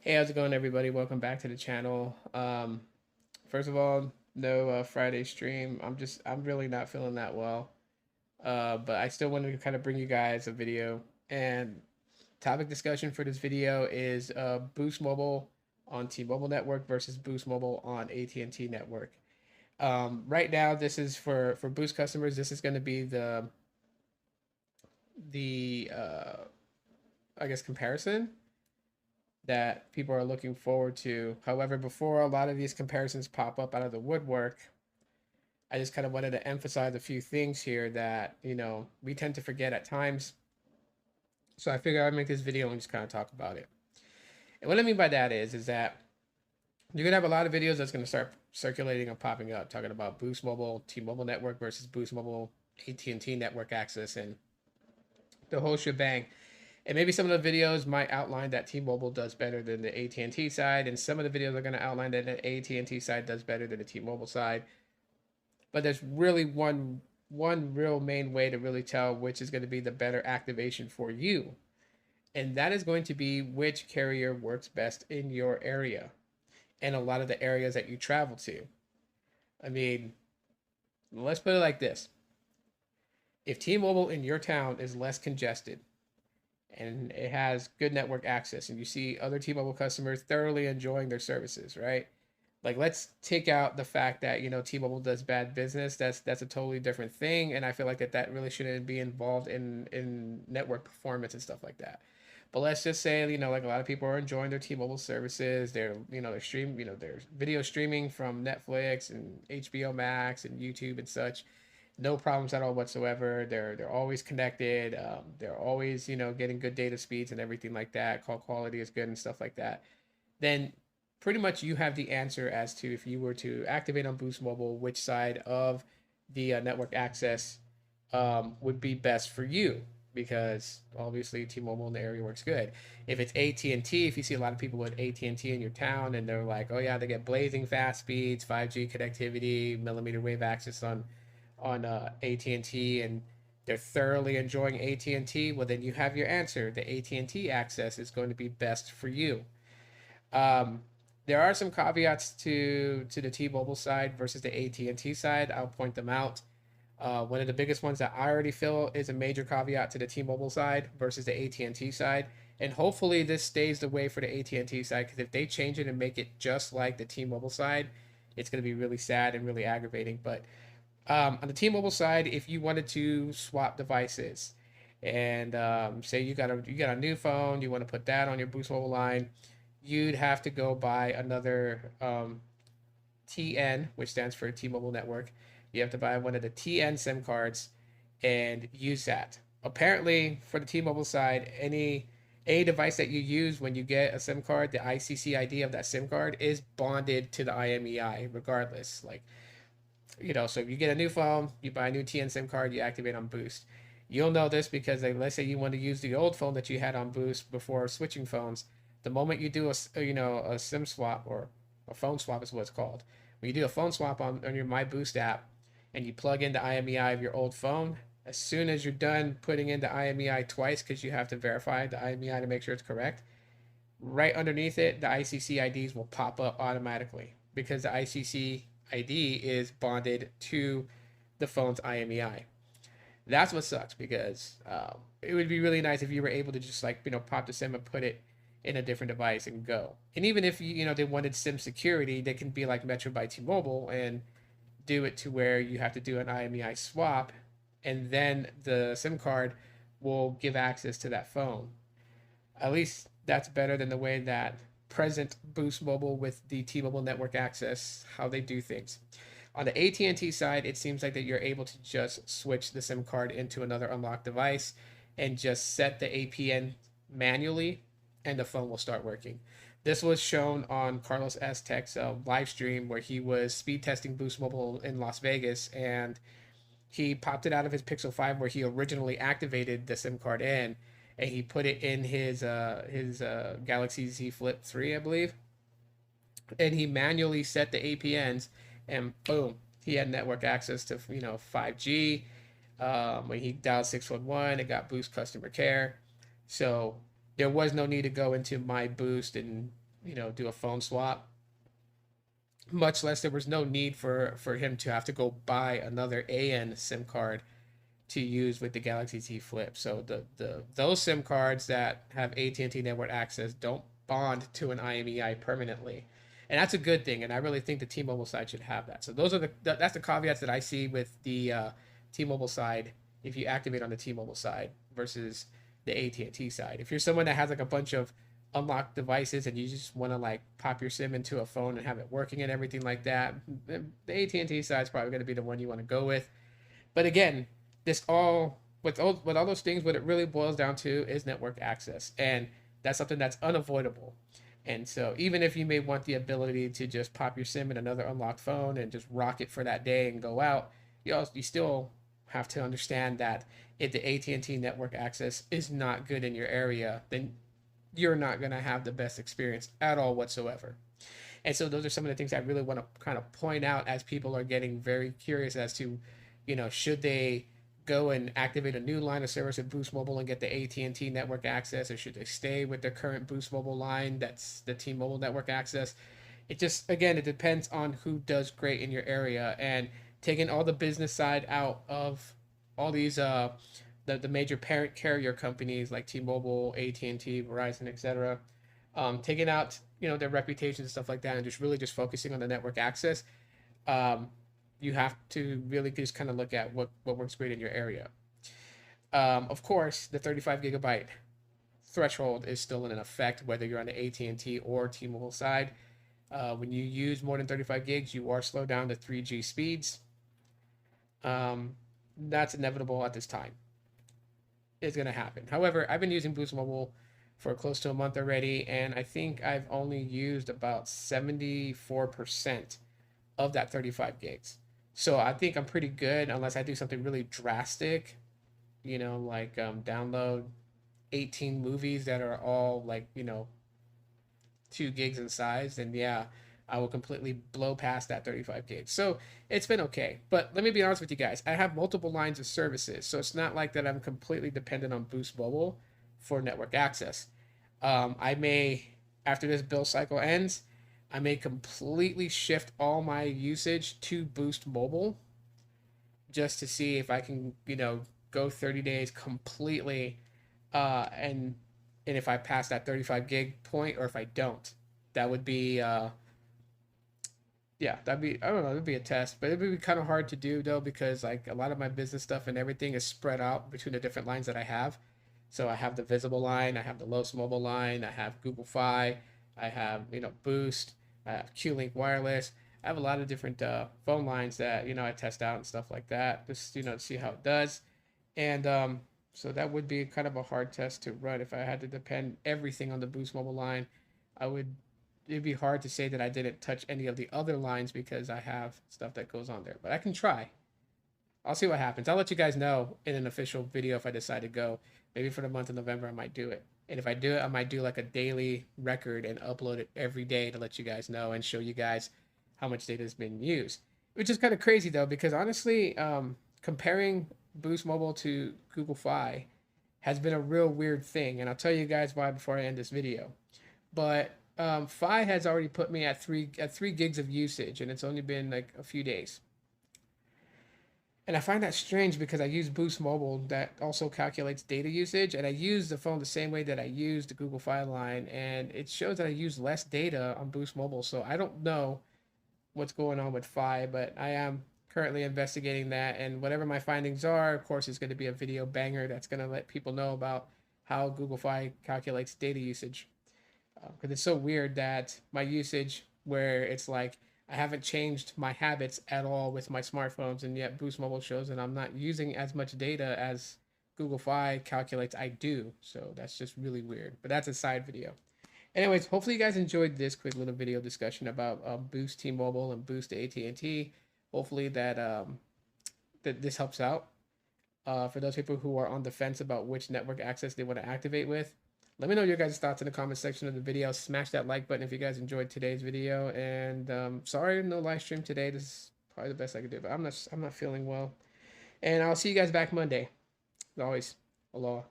Hey, how's it going, everybody? Welcome back to the channel. First of all, no Friday stream. I'm really not feeling that well. But I still wanted to kind of bring you guys a video. And topic discussion for this video is Boost Mobile on T-Mobile network versus Boost Mobile on AT&T network. Right now, this is for Boost customers. This is going to be the I guess comparison that people are looking forward to. However, before a lot of these comparisons pop up out of the woodwork, I just kind of wanted to emphasize a few things here that, we tend to forget at times. So I figured I'd make this video and just kind of talk about it. And what I mean by that is that you're gonna have a lot of videos that's gonna start circulating and popping up talking about Boost Mobile, T-Mobile network versus Boost Mobile, AT&T network access, and the whole shebang. And maybe some of the videos might outline that T-Mobile does better than the AT&T side, and some of the videos are going to outline that the AT&T side does better than the T-Mobile side. But there's really one real main way to really tell which is going to be the better activation for you, and that is going to be which carrier works best in your area and a lot of the areas that you travel to. I mean, let's put it like this: if T-Mobile in your town is less congested and it has good network access and you see other T-Mobile customers thoroughly enjoying their services, right? Like, let's take out the fact that, T-Mobile does bad business. That's a totally different thing, and I feel like that really shouldn't be involved in network performance and stuff like that. But let's just say, like, a lot of people are enjoying their T-Mobile services. They're video streaming from Netflix and HBO Max and YouTube and such, no problems at all whatsoever. They're always connected. They're always, getting good data speeds and everything like that. Call quality is good and stuff like that. Then pretty much you have the answer as to, if you were to activate on Boost Mobile, which side of the network access would be best for you, because obviously T-Mobile in the area works good. If it's AT&T, if you see a lot of people with AT&T in your town and they're like, oh yeah, they get blazing fast speeds, 5G connectivity, millimeter wave access on AT&T, and they're thoroughly enjoying AT&T, well, then you have your answer. The AT&T access is going to be best for you. Um, there are some caveats to the T-Mobile side versus the AT&T side. I'll point them out. One of the biggest ones that I already feel is a major caveat to the T-Mobile side versus the AT&T side, and hopefully this stays the way for the AT&T side, because if they change it and make it just like the T-Mobile side, it's going to be really sad and really aggravating. But on the T-Mobile side, if you wanted to swap devices, and say you got a new phone, you want to put that on your Boost Mobile line, you'd have to go buy another TN, which stands for T-Mobile Network. You have to buy one of the TN SIM cards and use that. Apparently, for the T-Mobile side, any device that you use when you get a SIM card, the ICC ID of that SIM card is bonded to the IMEI regardless. Like, so if you get a new phone, you buy a new TN SIM card, you activate on Boost. You'll know this because, like, let's say you want to use the old phone that you had on Boost before switching phones. The moment you do a SIM swap, or a phone swap is what it's called. When you do a phone swap on your My Boost app and you plug in the IMEI of your old phone, as soon as you're done putting in the IMEI twice, because you have to verify the IMEI to make sure it's correct, right underneath it, the ICC IDs will pop up automatically, because the ICC ID is bonded to the phone's IMEI. That's what sucks, because it would be really nice if you were able to just, like, pop the SIM and put it in a different device and go. And even if they wanted SIM security, they can be like Metro by T-Mobile and do it to where you have to do an IMEI swap, and then the SIM card will give access to that phone. At least that's better than the way that present Boost Mobile with the T-Mobile network access, how they do things. On the AT&T side, it seems like that you're able to just switch the SIM card into another unlocked device and just set the APN manually, and the phone will start working. This was shown on Carlos S. Tech's live stream, where he was speed testing Boost Mobile in Las Vegas, and he popped it out of his Pixel 5 where he originally activated the SIM card in, and he put it in his Galaxy Z Flip 3, I believe, and he manually set the APNs, and boom, he had network access to 5G. When he dialed 611, it got Boost customer care, so there was no need to go into My Boost and do a phone swap. Much less there was no need for him to have to go buy another AN SIM card to use with the Galaxy Z Flip. So the those SIM cards that have AT&T network access don't bond to an IMEI permanently, and that's a good thing. And I really think the T-Mobile side should have that. So those are that's the caveats that I see with the T-Mobile side. If you activate on the T-Mobile side versus the AT&T side, if you're someone that has like a bunch of unlocked devices and you just want to like pop your SIM into a phone and have it working and everything like that, the AT&T side is probably going to be the one you want to go with. But again, this all with all those things, what it really boils down to is network access, and that's something that's unavoidable. And so, even if you may want the ability to just pop your SIM in another unlocked phone and just rock it for that day and go out, you still have to understand that if the AT&T network access is not good in your area, then you're not going to have the best experience at all whatsoever. And so those are some of the things I really want to kind of point out as people are getting very curious as to, should they go and activate a new line of service at Boost Mobile and get the AT&T network access, or should they stay with their current Boost Mobile line that's the T-Mobile network access? It just, again, it depends on who does great in your area, and taking all the business side out of all these the major parent carrier companies like T-Mobile, AT&T, Verizon, etc. Taking out their reputations and stuff like that, and just really just focusing on the network access. Um, you have to really just kind of look at what works great in your area. Of course, the 35 gigabyte threshold is still in effect whether you're on the AT&T or T-Mobile side. When you use more than 35 gigs, you are slowed down to 3G speeds. That's inevitable at this time. It's going to happen. However, I've been using Boost Mobile for close to a month already, and I think I've only used about 74% of that 35 gigs. So I think I'm pretty good unless I do something really drastic, like download 18 movies that are all like, 2 gigs in size, then yeah, I will completely blow past that 35 gigs. So it's been okay. But let me be honest with you guys. I have multiple lines of services. So it's not like that I'm completely dependent on Boost Mobile for network access. I may, after this bill cycle ends, I may completely shift all my usage to Boost Mobile just to see if I can, go 30 days completely, and if I pass that 35 gig point, or if I don't. That would be yeah, that'd be, I don't know, it'd be a test, but it'd be kind of hard to do though, because like a lot of my business stuff and everything is spread out between the different lines that I have. So I have the visible line, I have the Los Mobile line, I have Google Fi, I have Boost, I have Q-Link Wireless. I have a lot of different phone lines that I test out and stuff like that, just to see how it does. And so that would be kind of a hard test to run if I had to depend everything on the Boost Mobile line. I would It'd be hard to say that I didn't touch any of the other lines because I have stuff that goes on there. But I can try. I'll see what happens. I'll let you guys know in an official video if I decide to go. Maybe for the month of November, I might do it. And if I do it, I might do like a daily record and upload it every day to let you guys know and show you guys how much data has been used. Which is kind of crazy though, because honestly, comparing Boost Mobile to Google Fi has been a real weird thing. And I'll tell you guys why before I end this video. But Fi has already put me at 3 gigs of usage, and it's only been like a few days. And I find that strange because I use Boost Mobile that also calculates data usage, and I use the phone the same way that I use the Google Fi line, and it shows that I use less data on Boost Mobile. So I don't know what's going on with Fi, but I am currently investigating that, and whatever my findings are, of course, is going to be a video banger that's going to let people know about how Google Fi calculates data usage. Because it's so weird that my usage, where it's like I haven't changed my habits at all with my smartphones, and yet Boost Mobile shows that I'm not using as much data as Google Fi calculates I do. So that's just really weird. But that's a side video. Anyways, hopefully you guys enjoyed this quick little video discussion about Boost T-Mobile and Boost AT&T. Hopefully that this helps out. For those people who are on the fence about which network access they want to activate with, let me know your guys' thoughts in the comment section of the video. Smash that like button if you guys enjoyed today's video. And sorry, no live stream today. This is probably the best I could do, but I'm not feeling well. And I'll see you guys back Monday. As always, aloha.